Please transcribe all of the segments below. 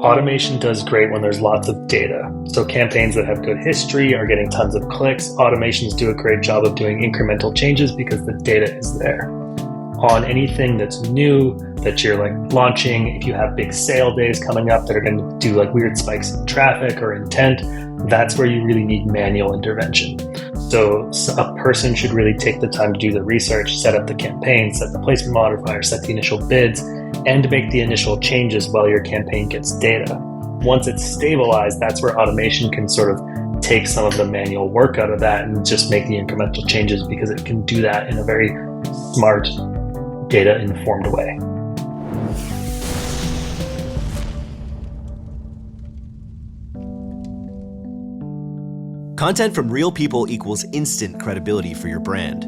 Automation does great when there's lots of data. So campaigns that have good history are getting tons of clicks. Automations do a great job of doing incremental changes because the data is there. On anything that's new that you're like launching, if you have big sale days coming up that are going to do like weird spikes in traffic or intent, that's where you really need manual intervention. So a person should really take the time to do the research, set up the campaign, set the placement modifier, set the initial bids, and make the initial changes while your campaign gets data. Once it's stabilized, that's where automation can sort of take some of the manual work out of that and just make the incremental changes because it can do that in a very smart, data-informed way. Content from real people equals instant credibility for your brand.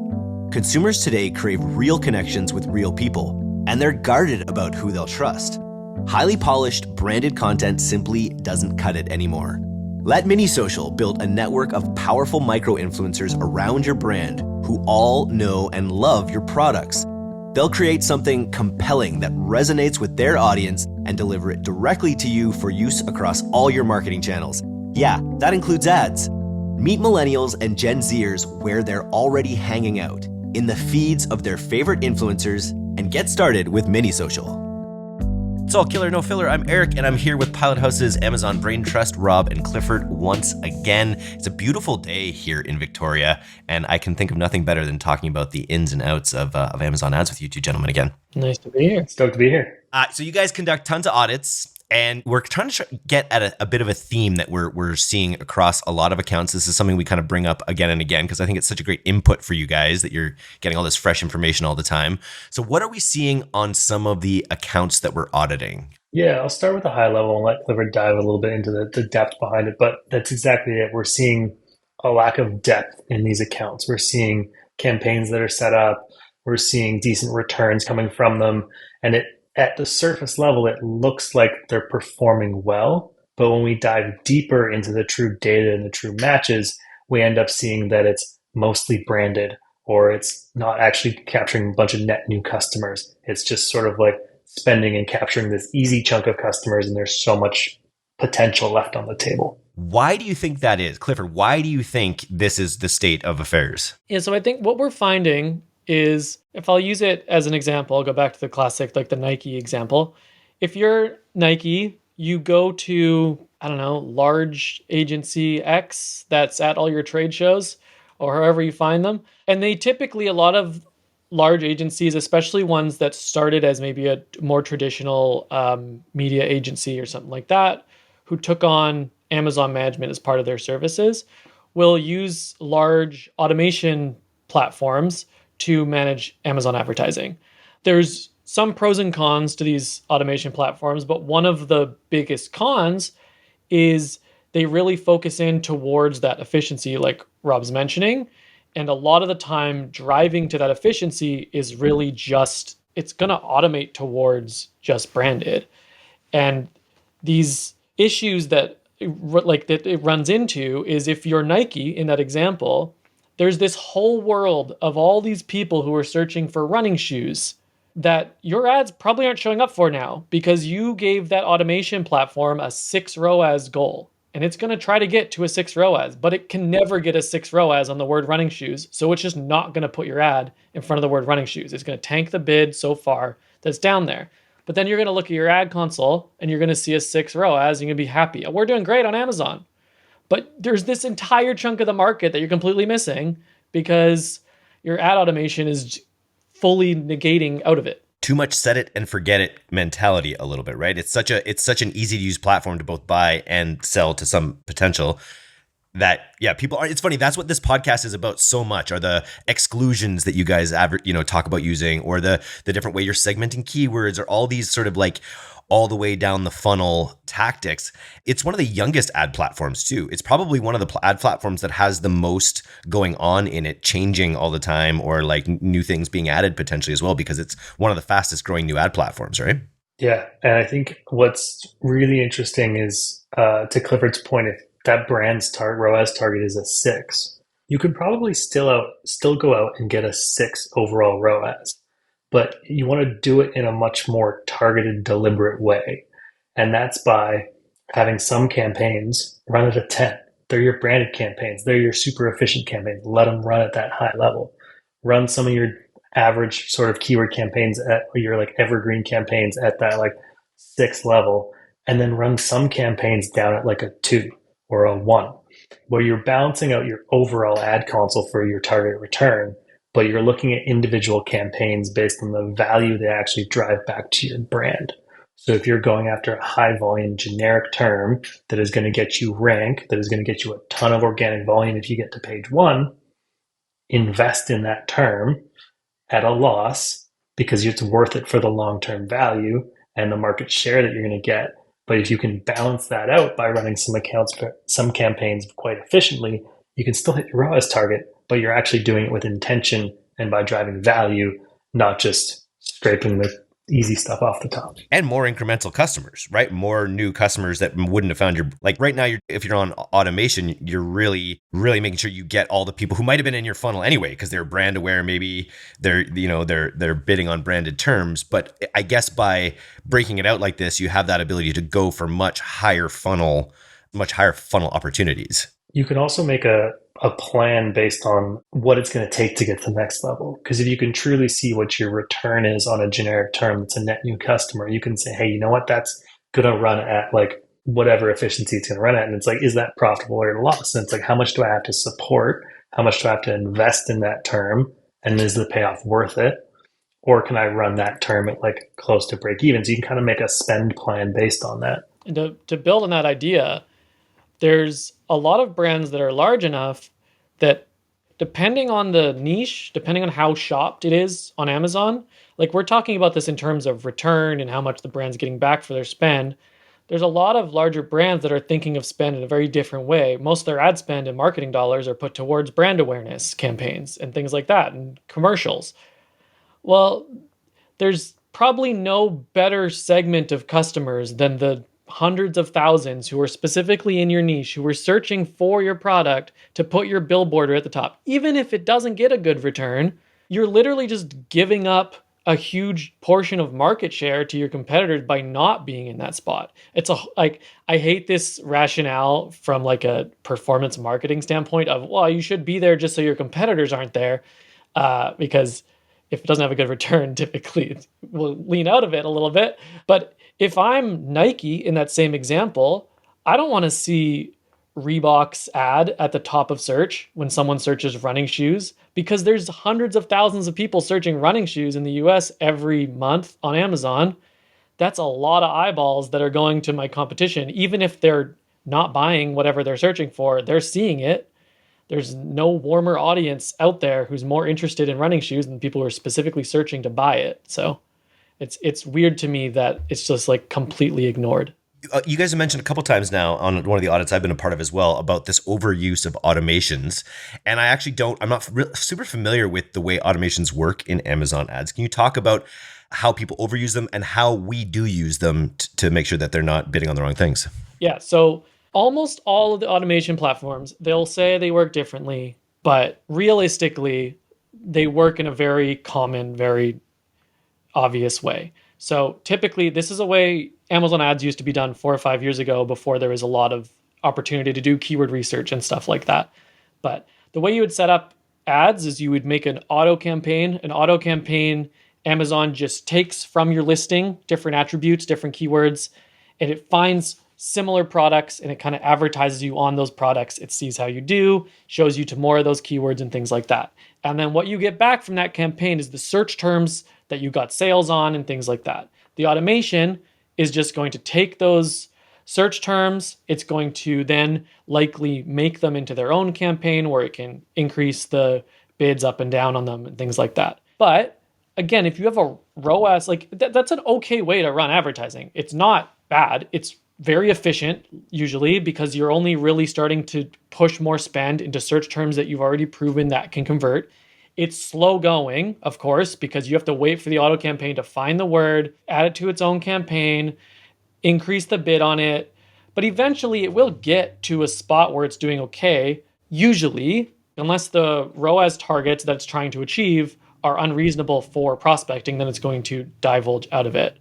Consumers today crave real connections with real people, and they're guarded about who they'll trust. Highly polished, branded content simply doesn't cut it anymore. Let MiniSocial build a network of powerful micro-influencers around your brand who all know and love your products. They'll create something compelling that resonates with their audience and deliver it directly to you for use across all your marketing channels. Yeah, that includes ads. Meet millennials and Gen Zers where they're already hanging out, in the feeds of their favorite influencers, and get started with MiniSocial. It's all killer, no filler. I'm Eric, and I'm here with Pilot House's Amazon Brain Trust, Rob and Clifford once again. It's a beautiful day here in Victoria, and I can think of nothing better than talking about the ins and outs of Amazon ads with you two gentlemen again. Nice to be here. Stoked to be here. So you guys conduct tons of audits, and we're trying to get at a bit of a theme that we're seeing across a lot of accounts. This is something we kind of bring up again and again because I think it's such a great input for you guys that you're getting all this fresh information all the time. So what are we seeing on some of the accounts that we're auditing? Yeah, I'll start with the high level and let Clifford dive a little bit into the depth behind it. But that's exactly it. We're seeing a lack of depth in these accounts. We're seeing campaigns that are set up. We're seeing decent returns coming from them. And at the surface level, it looks like they're performing well. But when we dive deeper into the true data and the true matches, we end up seeing that it's mostly branded, or it's not actually capturing a bunch of net new customers. It's just sort of like spending and capturing this easy chunk of customers, and there's so much potential left on the table. Why do you think that is? Clifford, why do you think this is the state of affairs? Yeah, so I think what we're finding is, if I'll use it as an example, I'll go back to the classic, like the Nike example. If you're Nike, you go to, I don't know, large agency X that's at all your trade shows or however you find them. And they typically, a lot of large agencies, especially ones that started as maybe a more traditional media agency or something like that, who took on Amazon management as part of their services, will use large automation platforms to manage Amazon advertising. There's some pros and cons to these automation platforms, but one of the biggest cons is they really focus in towards that efficiency, like Rob's mentioning. And a lot of the time, driving to that efficiency is really just, it's going to automate towards just branded. And these issues that it runs into is, if you're Nike in that example, there's this whole world of all these people who are searching for running shoes that your ads probably aren't showing up for now because you gave that automation platform a 6 ROAS goal. And it's going to try to get to a 6 ROAS, but it can never get a 6 ROAS on the word running shoes. So it's just not going to put your ad in front of the word running shoes. It's going to tank the bid so far that's down there. But then you're going to look at your ad console and you're going to see a 6 ROAS and you're going to be happy. We're doing great on Amazon. But there's this entire chunk of the market that you're completely missing because your ad automation is fully negating out of it. Too much set it and forget it mentality a little bit, right? It's such an easy to use platform to both buy and sell to some potential that, yeah, people are, it's funny. That's what this podcast is about so much, are the exclusions that you guys talk about using, or the different way you're segmenting keywords, or all these sort of like all the way down the funnel tactics. It's one of the youngest ad platforms too. It's probably one of the ad platforms that has the most going on in it, changing all the time, or like new things being added potentially as well, because it's one of the fastest growing new ad platforms, right? Yeah. And I think what's really interesting is, to Clifford's point, if that brand's ROAS target is a 6, you could probably still go out and get a 6 overall ROAS. But you want to do it in a much more targeted, deliberate way. And that's by having some campaigns run at a 10. They're your branded campaigns. They're your super efficient campaigns. Let them run at that high level. Run some of your average sort of keyword campaigns at your like evergreen campaigns at that like 6 level, and then run some campaigns down at like a 2 or a 1, where you're balancing out your overall ad console for your target return, but you're looking at individual campaigns based on the value they actually drive back to your brand. So if you're going after a high volume generic term that is going to get you rank, that is going to get you a ton of organic volume if you get to page 1, invest in that term at a loss because it's worth it for the long-term value and the market share that you're going to get. But if you can balance that out by running some campaigns quite efficiently, you can still hit your ROAS target, but you're actually doing it with intention and by driving value, not just scraping the easy stuff off the top. And more incremental customers, right? More new customers that wouldn't have found your, like right now, if you're on automation, you're really making sure you get all the people who might have been in your funnel anyway, because they're brand aware. Maybe they're bidding on branded terms. But I guess by breaking it out like this, you have that ability to go for much higher funnel opportunities. You can also make a plan based on what it's going to take to get to the next level. Because if you can truly see what your return is on a generic term that's a net new customer, you can say, hey, you know what? That's going to run at like whatever efficiency it's going to run at. And it's like, is that profitable or a loss? And it's like, how much do I have to support? How much do I have to invest in that term? And is the payoff worth it? Or can I run that term at like close to break even? So you can kind of make a spend plan based on that. And to build on that idea, there's a lot of brands that are large enough that depending on the niche, depending on how shopped it is on Amazon, like we're talking about this in terms of return and how much the brand's getting back for their spend. There's a lot of larger brands that are thinking of spend in a very different way. Most of their ad spend and marketing dollars are put towards brand awareness campaigns and things like that and commercials. Well, there's probably no better segment of customers than the hundreds of thousands who are specifically in your niche, who are searching for your product to put your billboard at the top. Even if it doesn't get a good return, you're literally just giving up a huge portion of market share to your competitors by not being in that spot. I hate this rationale from like a performance marketing standpoint of, well, you should be there just so your competitors aren't there, because if it doesn't have a good return, typically we'll lean out of it a little bit. But if I'm Nike in that same example, I don't want to see Reebok's ad at the top of search when someone searches running shoes, because there's hundreds of thousands of people searching running shoes in the US every month on Amazon. That's a lot of eyeballs that are going to my competition. Even if they're not buying whatever they're searching for, they're seeing it. There's no warmer audience out there who's more interested in running shoes than people who are specifically searching to buy it. So it's weird to me that it's just like completely ignored. You guys have mentioned a couple times now on one of the audits I've been a part of as well about this overuse of automations. And I'm not super familiar with the way automations work in Amazon ads. Can you talk about how people overuse them and how we do use them to make sure that they're not bidding on the wrong things? Yeah. So almost all of the automation platforms, they'll say they work differently, but realistically, they work in a very common, very obvious way. So typically, this is a way Amazon ads used to be done 4 or 5 years ago before there was a lot of opportunity to do keyword research and stuff like that. But the way you would set up ads is you would make an auto campaign. An auto campaign, Amazon just takes from your listing different attributes, different keywords, and it finds similar products and it kind of advertises you on those products. It sees how you do, shows you to more of those keywords and things like that. And then what you get back from that campaign is the search terms that you got sales on and things like that. The automation is just going to take those search terms. It's going to then likely make them into their own campaign where it can increase the bids up and down on them and things like that. But again, if you have a ROAS, like that's an okay way to run advertising. It's not bad. It's very efficient usually because you're only really starting to push more spend into search terms that you've already proven that can convert. It's slow going, of course, because you have to wait for the auto campaign to find the word, add it to its own campaign, increase the bid on it. But eventually it will get to a spot where it's doing okay, usually, unless the ROAS targets that it's trying to achieve are unreasonable for prospecting, then it's going to divulge out of it.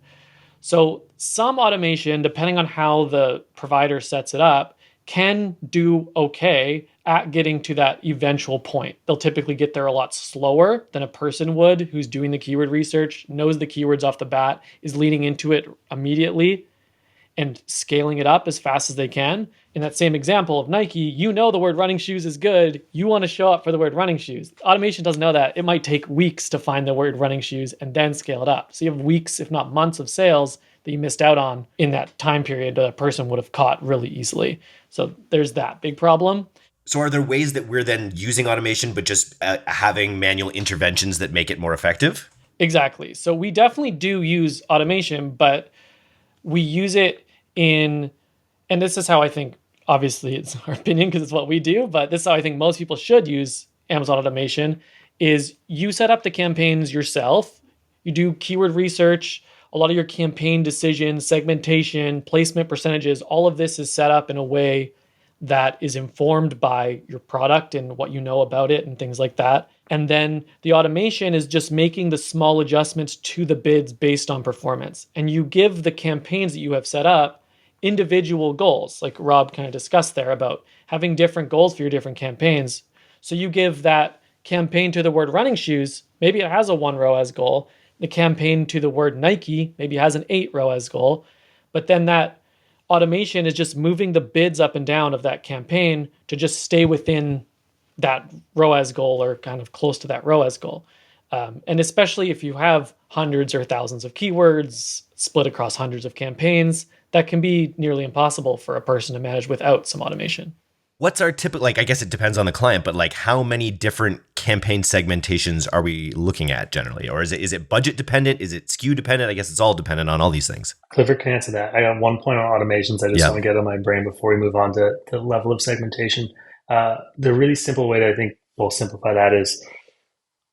So some automation, depending on how the provider sets it up, can do okay at getting to that eventual point. They'll typically get there a lot slower than a person would who's doing the keyword research, knows the keywords off the bat, is leading into it immediately and scaling it up as fast as they can. In that same example of Nike, you know the word running shoes is good. You want to show up for the word running shoes. Automation doesn't know that. It might take weeks to find the word running shoes and then scale it up. So you have weeks, if not months, of sales that you missed out on in that time period that a person would have caught really easily. So there's that big problem. So are there ways that we're then using automation, but just having manual interventions that make it more effective? Exactly. So we definitely do use automation, but we use it in, and this is how I think, obviously it's our opinion because it's what we do, but this is how I think most people should use Amazon automation is you set up the campaigns yourself. You do keyword research, a lot of your campaign decisions, segmentation, placement percentages, all of this is set up in a way that is informed by your product and what you know about it and things like that. And then the automation is just making the small adjustments to the bids based on performance. And you give the campaigns that you have set up individual goals, like Rob kind of discussed there about having different goals for your different campaigns. So you give that campaign to the word running shoes, maybe it has a 1 ROAS goal. The campaign to the word Nike maybe has an 8 ROAS goal. But then that automation is just moving the bids up and down of that campaign to just stay within that ROAS goal or kind of close to that ROAS goal. And especially if you have hundreds or thousands of keywords split across hundreds of campaigns, that can be nearly impossible for a person to manage without some automation. What's our typical, like, I guess it depends on the client, but like how many different campaign segmentations are we looking at generally? Or is it budget dependent? Is it SKU dependent? I guess it's all dependent on all these things. Clifford can answer that. I got one point on automations I just want to get on my brain before we move on to the level of segmentation. The really simple way that I think we'll simplify that is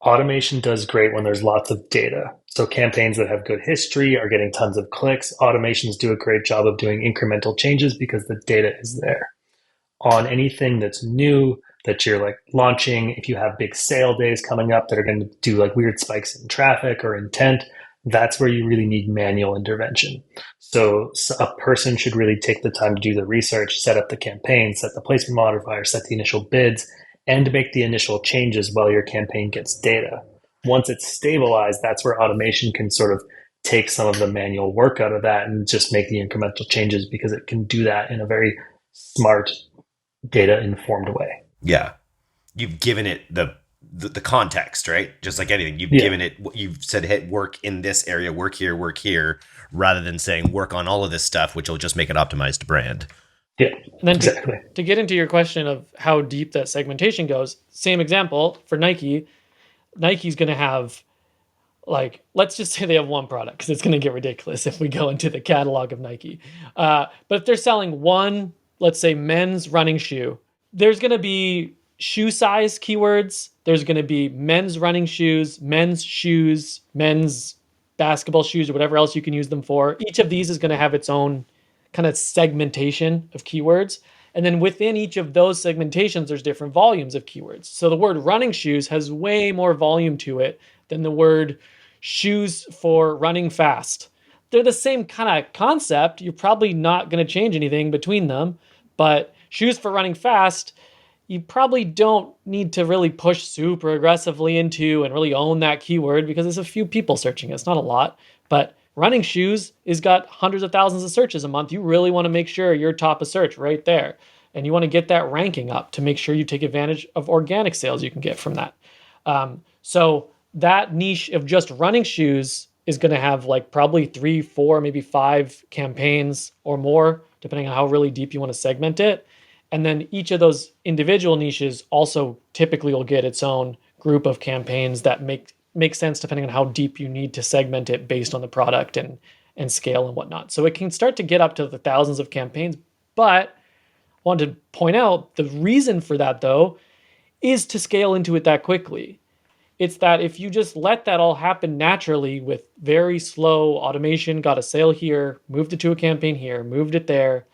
automation does great when there's lots of data. So campaigns that have good history are getting tons of clicks. Automations do a great job of doing incremental changes because the data is there. On anything that's new that you're like launching, if you have big sale days coming up that are going to do like weird spikes in traffic or intent, that's where you really need manual intervention. So a person should really take the time to do the research, set up the campaign, set the placement modifier, set the initial bids, and make the initial changes while your campaign gets data. Once it's stabilized, that's where automation can sort of take some of the manual work out of that and just make the incremental changes because it can do that in a very smart, data-informed way. Yeah. You've given it the context, right? Just like anything. Given it, you've said, hey, work in this area, work here, rather than saying work on all of this stuff, which will just make it optimized to brand. Yeah, and then exactly. To get into your question of how deep that segmentation goes, same example for Nike. Nike's going to have, like, let's just say they have one product because it's going to get ridiculous if we go into the catalog of Nike. But if they're selling one, let's say men's running shoe, there's going to be shoe size keywords. There's going to be men's running shoes, men's basketball shoes, or whatever else you can use them for. Each of these is going to have its own kind of segmentation of keywords. And then within each of those segmentations, there's different volumes of keywords. So the word running shoes has way more volume to it than the word shoes for running fast. They're the same kind of concept. You're probably not going to change anything between them, but shoes for running fast, you probably don't need to really push super aggressively into and really own that keyword because there's a few people searching it. It's not a lot, but running shoes has got hundreds of thousands of searches a month. You really want to make sure you're top of search right there. And you want to get that ranking up to make sure you take advantage of organic sales you can get from that. So that niche of just running shoes is going to have like probably 3, 4, maybe 5 campaigns or more, depending on how really deep you want to segment it. And then each of those individual niches also typically will get its own group of campaigns that make sense depending on how deep you need to segment it based on the product and scale and whatnot. So it can start to get up to the thousands of campaigns. But I wanted to point out the reason for that, though, is to scale into it that quickly. It's that if you just let that all happen naturally with very slow automation, got a sale here, moved it to a campaign here, moved it there,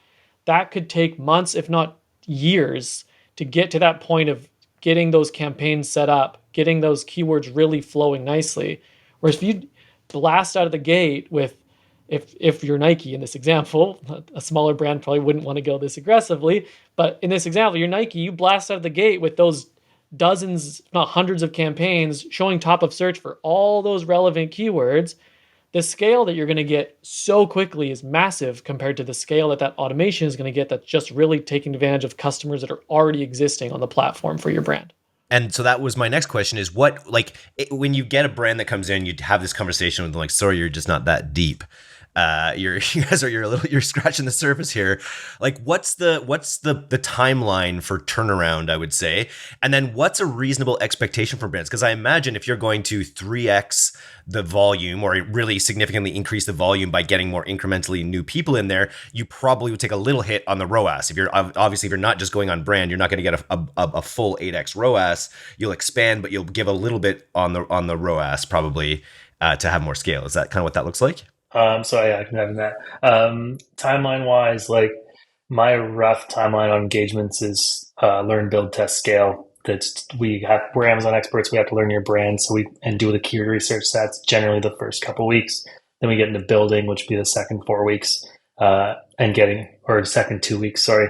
that could take months, if not years, to get to that point of getting those campaigns set up, getting those keywords really flowing nicely. Whereas if you blast out of the gate with If you're Nike in this example, a smaller brand probably wouldn't want to go this aggressively. But in this example, you're Nike, you blast out of the gate with those dozens, if not hundreds of campaigns showing top of search for all those relevant keywords. The scale that you're going to get so quickly is massive compared to the scale that automation is going to get that's just really taking advantage of customers that are already existing on the platform for your brand. And so that was my next question is when you get a brand that comes in, you have this conversation with them like, sorry, you're just not that deep. You guys are you're scratching the surface here. Like what's the timeline for turnaround, I would say, and then what's a reasonable expectation for brands? Because I imagine if you're going to 3x the volume or really significantly increase the volume by getting more incrementally new people in there, you probably would take a little hit on the ROAS. If you're not just going on brand, you're not going to get a full 8x ROAS. You'll expand, but you'll give a little bit on the ROAS probably to have more scale. Is that kind of what that looks like? So yeah, I can have that. Timeline wise, like my rough timeline on engagements is learn, build, test, scale. We're Amazon experts. We have to learn your brand, and do the keyword research. That's generally the first couple of weeks. Then we get into building, which would be the second 4 weeks, or second 2 weeks. Sorry,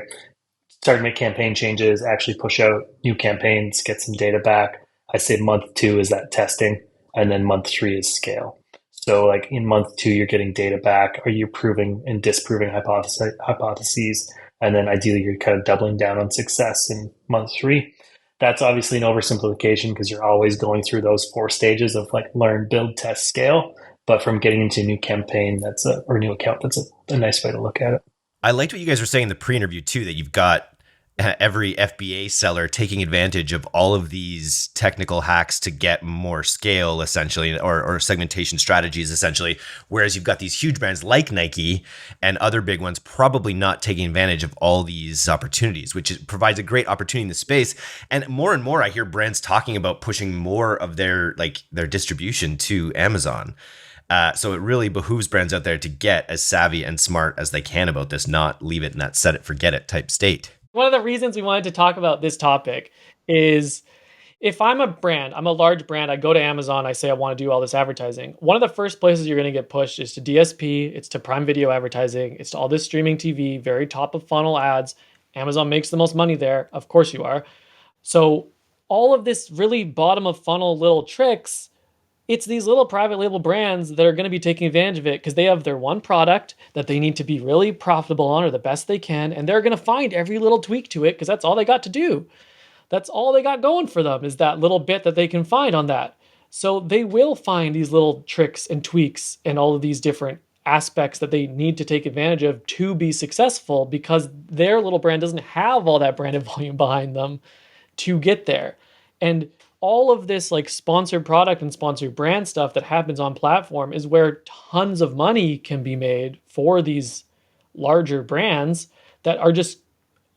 start to make campaign changes, actually push out new campaigns, get some data back. I say month 2 is that testing, and then month 3 is scale. So like in month 2, you're getting data back. Are you proving and disproving hypotheses? And then ideally, you're kind of doubling down on success in month 3. That's obviously an oversimplification because you're always going through those 4 stages of like learn, build, test, scale. But from getting into a new campaign, or new account, that's a nice way to look at it. I liked what you guys were saying in the pre-interview too, that you've got every FBA seller taking advantage of all of these technical hacks to get more scale, essentially, or segmentation strategies, essentially. Whereas you've got these huge brands like Nike and other big ones probably not taking advantage of all these opportunities, which provides a great opportunity in the space. And more, I hear brands talking about pushing more of their distribution to Amazon. So it really behooves brands out there to get as savvy and smart as they can about this, not leave it in that set it, forget it type state. One of the reasons we wanted to talk about this topic is if I'm a brand, I'm a large brand, I go to Amazon, I say I want to do all this advertising. One of the first places you're going to get pushed is to DSP, it's to Prime Video advertising, it's to all this streaming TV, very top of funnel ads. Amazon makes the most money there. Of course you are. So all of this really bottom of funnel little tricks, it's these little private label brands that are going to be taking advantage of it because they have their one product that they need to be really profitable on or the best they can. And they're going to find every little tweak to it because that's all they got to do. That's all they got going for them is that little bit that they can find on that. So they will find these little tricks and tweaks and all of these different aspects that they need to take advantage of to be successful because their little brand doesn't have all that branded volume behind them to get there. And all of this like sponsored product and sponsored brand stuff that happens on platform is where tons of money can be made for these larger brands that are just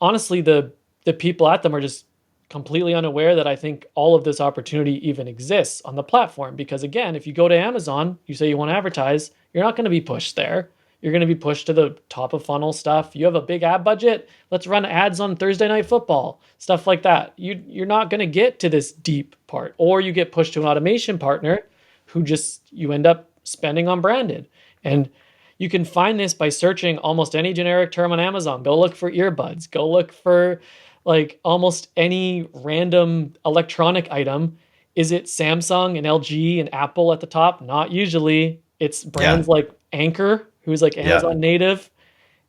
honestly the people at them are just completely unaware that I think all of this opportunity even exists on the platform. Because again, if you go to Amazon, you say you want to advertise, you're not going to be pushed there. You're going to be pushed to the top of funnel stuff. You have a big ad budget. Let's run ads on Thursday Night Football, stuff like that. You're not going to get to this deep part, or you get pushed to an automation partner who you end up spending on branded. And you can find this by searching almost any generic term on Amazon. Go look for earbuds. Go look for like almost any random electronic item. Is it Samsung and LG and Apple at the top? Not usually. It's brands like Anchor, who's like Amazon native.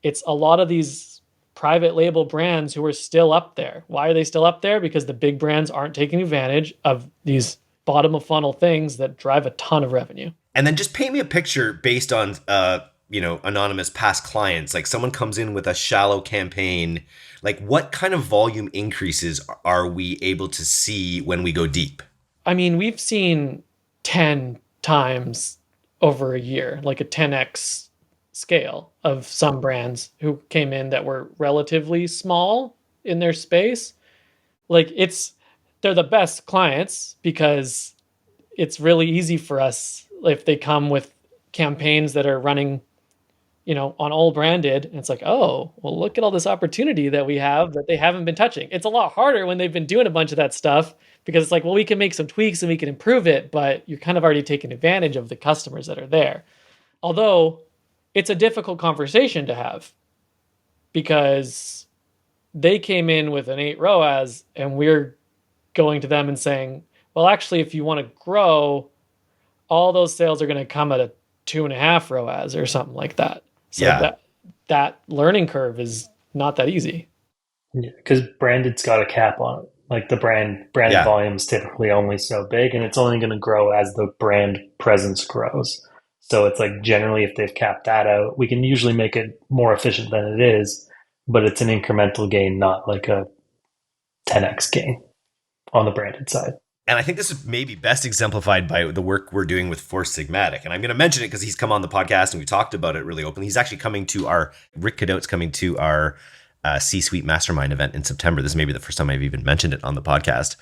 It's a lot of these private label brands who are still up there. Why are they still up there? Because the big brands aren't taking advantage of these bottom of funnel things that drive a ton of revenue. And then just paint me a picture based on, anonymous past clients. Like someone comes in with a shallow campaign, like what kind of volume increases are we able to see when we go deep? I mean, we've seen 10 times over a year, like a 10x scale of some brands who came in that were relatively small in their space. Like they're the best clients because it's really easy for us if they come with campaigns that are running, on all branded. And it's like, oh, well, look at all this opportunity that we have that they haven't been touching. It's a lot harder when they've been doing a bunch of that stuff because it's like, well, we can make some tweaks and we can improve it, but you're kind of already taking advantage of the customers that are there. Although it's a difficult conversation to have because they came in with an 8 ROAS and we're going to them and saying, well, actually, if you want to grow, all those sales are going to come at a 2.5 ROAS or something like that. So Yeah. that learning curve is not that easy. Because branded's got a cap on it. Like the branded volume is typically only so big, and it's only going to grow as the brand presence grows. So it's like generally, if they've capped that out, we can usually make it more efficient than it is, but it's an incremental gain, not like a 10x gain on the branded side. And I think this is maybe best exemplified by the work we're doing with Force Sigmatic. And I'm going to mention it because he's come on the podcast and we talked about it really openly. He's actually coming to Rick Cadote's coming to our C-Suite Mastermind event in September. This may be the first time I've even mentioned it on the podcast.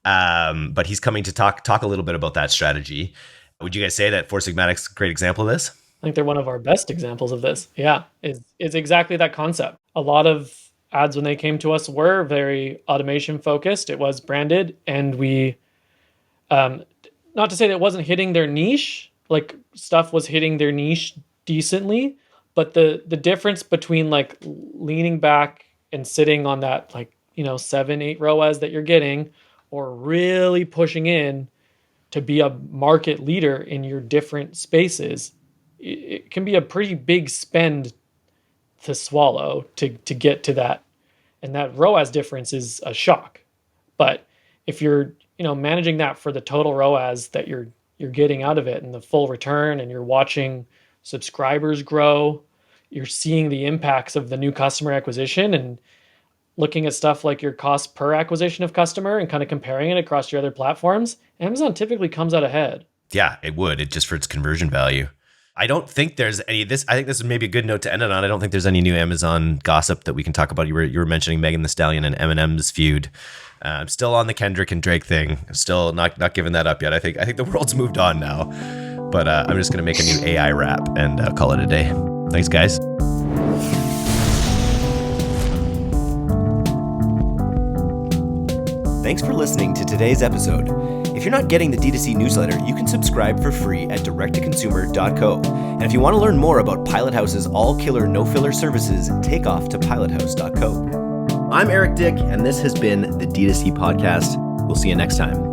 But he's coming to talk a little bit about that strategy. Would you guys say that Force Sigmatic's a great example of this? I think they're one of our best examples of this. Yeah, it's exactly that concept. A lot of ads when they came to us were very automation focused. It was branded, and we, not to say that it wasn't hitting their niche, like stuff was hitting their niche decently, but the difference between like leaning back and sitting on that 7-8 ROAS that you're getting, or really pushing in to be a market leader in your different spaces, it can be a pretty big spend to swallow to get to that. And that ROAS difference is a shock. But if you're, managing that for the total ROAS that you're getting out of it and the full return, and you're watching subscribers grow, you're seeing the impacts of the new customer acquisition, and looking at stuff like your cost per acquisition of customer and kind of comparing it across your other platforms, Amazon typically comes out ahead. Yeah, it would. It just for its conversion value. I don't think there's any this. I think this is maybe a good note to end it on. I don't think there's any new Amazon gossip that we can talk about. You were mentioning Megan Thee Stallion and Eminem's feud. I'm still on the Kendrick and Drake thing. I'm still not giving that up yet. I think the world's moved on now. But I'm just gonna make a new AI rap and call it a day. Thanks, guys. Thanks for listening to today's episode. If you're not getting the D2C newsletter, you can subscribe for free at directtoconsumer.co. And if you want to learn more about Pilot House's all-killer, no-filler services, take off to pilothouse.co. I'm Eric Dick, and this has been the D2C Podcast. We'll see you next time.